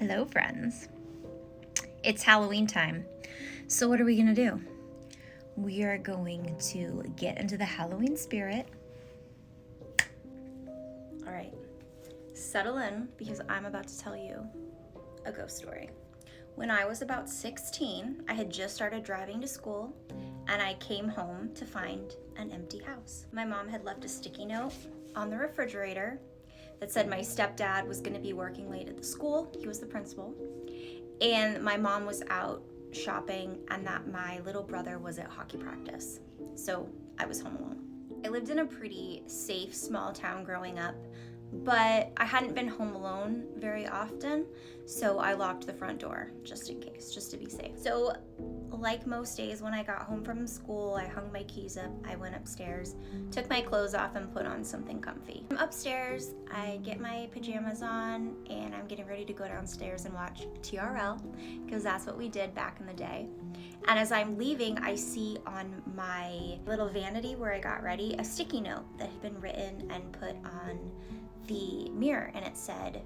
Hello, friends. It's Halloween time. So, what are we going to do? We are going to get into the Halloween spirit. All right, settle in because I'm about to tell you a ghost story. When I was about 16, I had just started driving to school and I came home to find an empty house. My mom had left a sticky note on the refrigerator that said my stepdad was going to be working late at the school. He was the principal. And my mom was out shopping and that my little brother was at hockey practice. So I was home alone. I lived in a pretty safe small town growing up, but I hadn't been home alone very often, so I locked the front door just in case, just to be safe. So like most days when I got home from school, I hung my keys up, I went upstairs, took my clothes off and put on something comfy. I'm upstairs, I get my pajamas on, and I'm getting ready to go downstairs and watch TRL, because that's what we did back in the day. And as I'm leaving, I see on my little vanity where I got ready a sticky note that had been written and put on the mirror, and it said,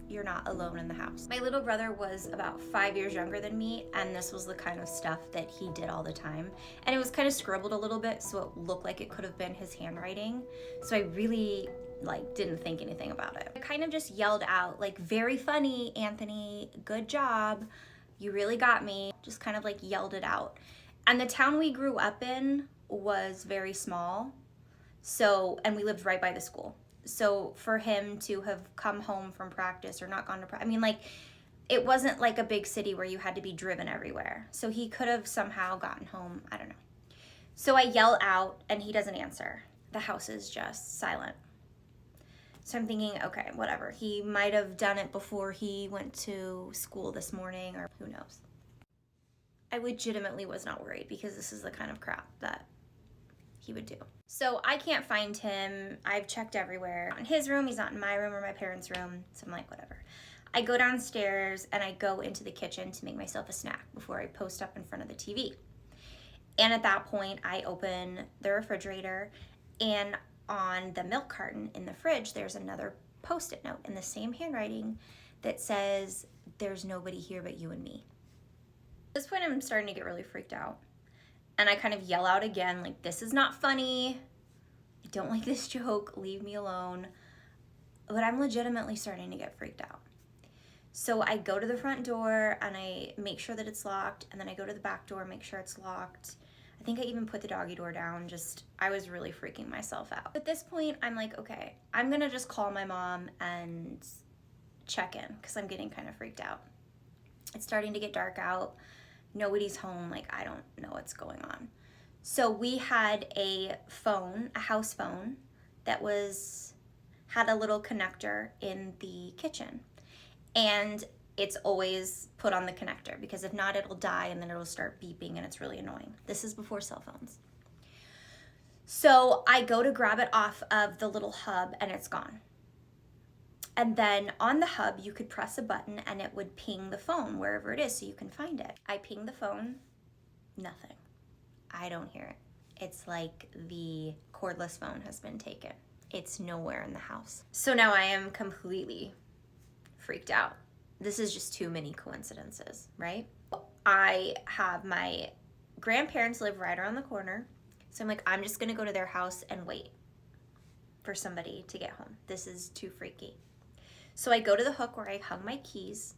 "You're not alone in the house." My little brother was about 5 years younger than me, and this was the kind of stuff that he did all the time. And it was kind of scribbled a little bit, so it looked like it could have been his handwriting. So I really didn't think anything about it. I kind of just yelled out, "Very funny, Anthony, good job. You really got me." Just kind of yelled it out. And the town we grew up in was very small. And we lived right by the school. So for him to have come home from practice or not gone to practice, it wasn't like a big city where you had to be driven everywhere. So he could have somehow gotten home, I don't know. So I yell out and he doesn't answer. The house is just silent. So I'm thinking, okay, whatever. He might have done it before he went to school this morning, or who knows. I legitimately was not worried because this is the kind of crap that he would do. So I can't find him. I've checked everywhere. Not in his room, he's not in my room or my parents' room. So I'm like, whatever. I go downstairs and I go into the kitchen to make myself a snack before I post up in front of the TV. And at that point, I open the refrigerator, and on the milk carton in the fridge, there's another Post-it note in the same handwriting that says, "There's nobody here but you and me." At this point, I'm starting to get really freaked out. And I kind of yell out again, "This is not funny. I don't like this joke. Leave me alone." But I'm legitimately starting to get freaked out. So I go to the front door and I make sure that it's locked. And then I go to the back door, make sure it's locked. I think I even put the doggy door down. I was really freaking myself out. At this point, I'm like, okay, I'm gonna just call my mom and check in because I'm getting kind of freaked out. It's starting to get dark out. Nobody's home. I don't know what's going on. So we had a phone, a house phone, that had a little connector in the kitchen. And it's always put on the connector because if not, it'll die and then it'll start beeping and it's really annoying. This is before cell phones. So I go to grab it off of the little hub and it's gone. And then on the hub, you could press a button and it would ping the phone wherever it is so you can find it. I ping the phone, nothing. I don't hear it. It's like the cordless phone has been taken. It's nowhere in the house. So now I am completely freaked out. This is just too many coincidences, right? I have my grandparents live right around the corner. So I'm like, I'm just gonna go to their house and wait for somebody to get home. This is too freaky. So I go to the hook where I hung my keys,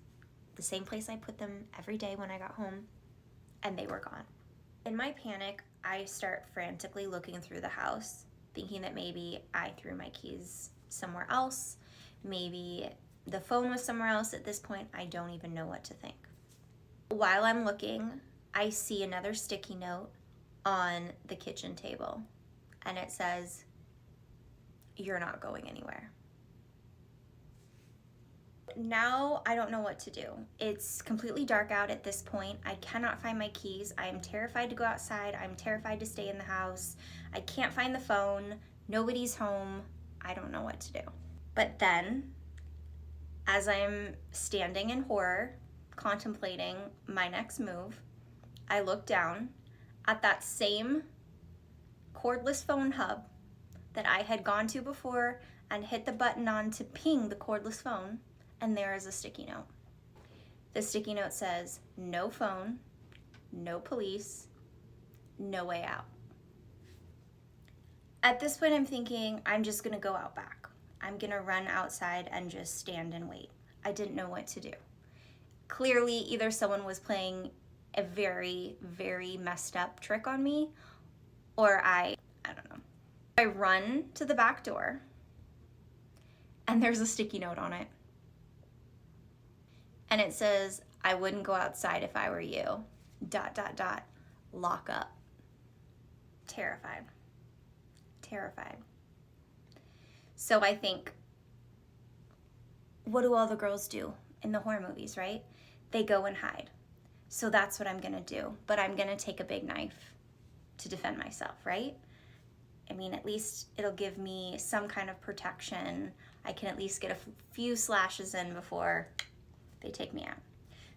the same place I put them every day when I got home, and they were gone. In my panic, I start frantically looking through the house, thinking that maybe I threw my keys somewhere else. Maybe the phone was somewhere else. At this point, I don't even know what to think. While I'm looking, I see another sticky note on the kitchen table, and it says, "You're not going anywhere." Now I don't know what to do. It's completely dark out at this point. I cannot find my keys. I am terrified to go outside. I'm terrified to stay in the house. I can't find the phone. Nobody's home. I don't know what to do. But then, as I'm standing in horror, contemplating my next move, I look down at that same cordless phone hub that I had gone to before and hit the button on to ping the cordless phone, and there is a sticky note. The sticky note says, no phone, no police, no way out. At this point, I'm thinking, I'm just gonna go out back. I'm gonna run outside and just stand and wait. I didn't know what to do. Clearly, either someone was playing a very, very messed up trick on me, or I don't know. I run to the back door, and there's a sticky note on it. And it says, I wouldn't go outside if I were you. ... Lock up. Terrified. Terrified. So I think, what do all the girls do in the horror movies, right? They go and hide. So that's what I'm gonna do. But I'm gonna take a big knife to defend myself, right? I mean, at least it'll give me some kind of protection. I can at least get a few slashes in before they take me out.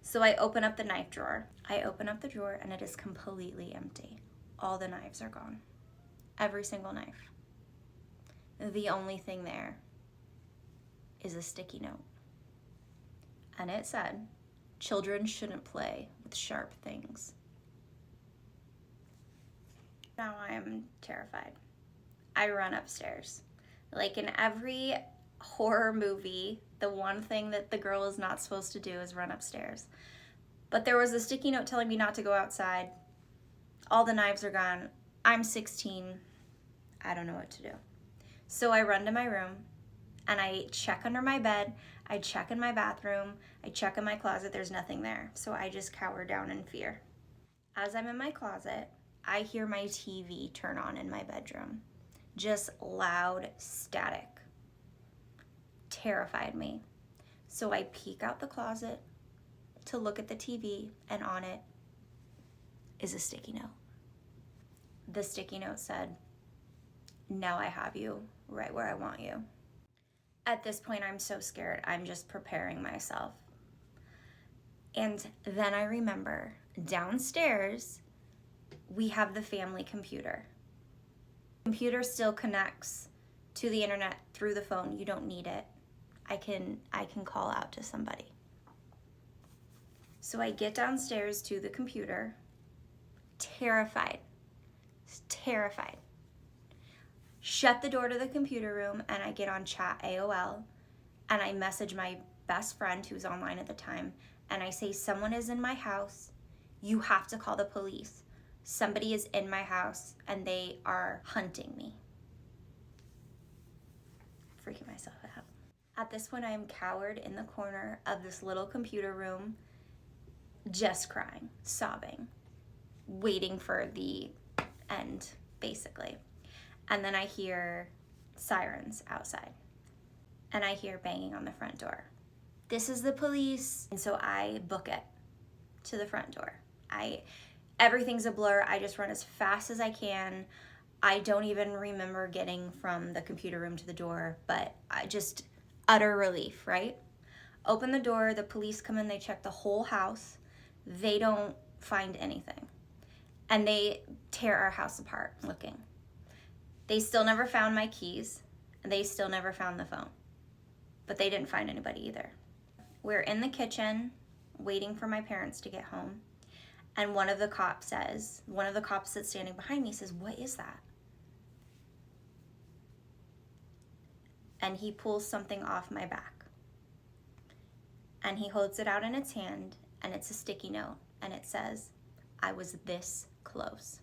So I open up the knife drawer. I open up the drawer and it is completely empty. All the knives are gone. Every single knife. The only thing there is a sticky note. And it said, children shouldn't play with sharp things. Now I am terrified. I run upstairs. Like in every horror movie, the one thing that the girl is not supposed to do is run upstairs. But there was a sticky note telling me not to go outside. All the knives are gone. I'm 16. I don't know what to do. So I run to my room and I check under my bed. I check in my bathroom. I check in my closet. There's nothing there. So I just cower down in fear. As I'm in my closet, I hear my TV turn on in my bedroom. Just loud static. Terrified me. So I peek out the closet to look at the TV, and on it is a sticky note. The sticky note said, now I have you right where I want you. At this point, I'm so scared. I'm just preparing myself. And then I remember downstairs, we have the family computer. The computer still connects to the internet through the phone. You don't need it. I can call out to somebody. So I get downstairs to the computer, terrified, terrified. Shut the door to the computer room and I get on chat AOL and I message my best friend who's online at the time and I say, someone is in my house. You have to call the police. Somebody is in my house and they are hunting me. Freaking myself out. At this point, I am cowered in the corner of this little computer room, just crying, sobbing, waiting for the end, basically. And then I hear sirens outside and I hear banging on the front door. This is the police. And so I book it to the front door. Everything's a blur. I just run as fast as I can. I don't even remember getting from the computer room to the door, but I just utter relief, right? Open the door, the police come in, they check the whole house. They don't find anything. And they tear our house apart looking. They still never found my keys, and they still never found the phone. But they didn't find anybody either. We're in the kitchen waiting for my parents to get home. And one of the cops that's standing behind me says, what is that? And he pulls something off my back. And he holds it out in its hand, and it's a sticky note, and it says, I was this close.